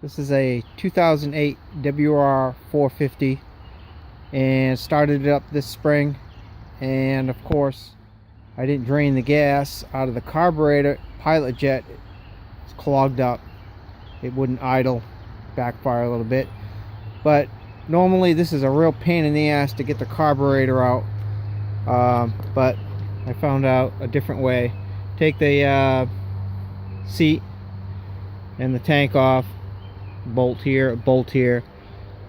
This is a 2008 WR450 and started it up this spring, and of course I didn't drain the gas out of the carburetor. Pilot jet is clogged up. It wouldn't idle, backfire a little bit, but normally this is a real pain in the ass to get the carburetor out, but I found out a different way. Take the seat and the tank off, bolt here,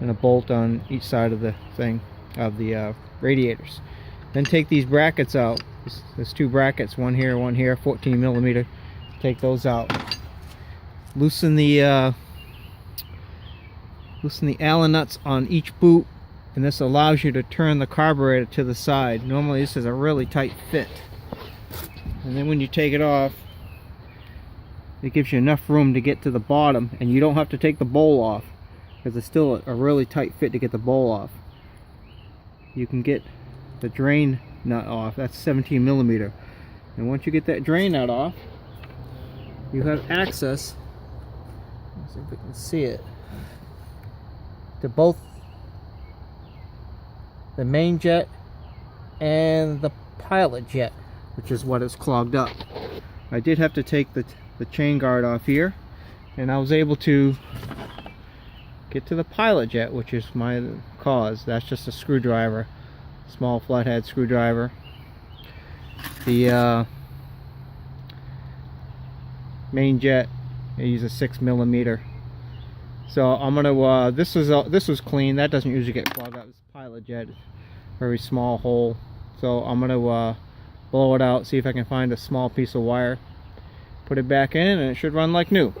and a bolt on each side of the thing, of the radiators. Then take these brackets out. There's two brackets, one here, 14 millimeter. Take those out. Loosen the Allen nuts on each boot, and this allows you to turn the carburetor to the side. Normally this is a really tight fit, and then when you take it off, it gives you enough room to get to the bottom, and you don't have to take the bowl off, because it's still a really tight fit to get the bowl off. You can get the drain nut off. That's 17 millimeter, and once you get that drain nut off, you have access, let's see if we can see it, to both the main jet and the pilot jet, which is what is clogged up. I did have to take the chain guard off here, and I was able to get to the pilot jet, which is my cause. That's just a screwdriver, small flathead screwdriver. The main jet, I use a 6 millimeter. So I'm gonna this was clean. That doesn't usually get clogged up. It's a pilot jet, very small hole. So I'm gonna blow it out, see if I can find a small piece of wire, put it back in, and it should run like new.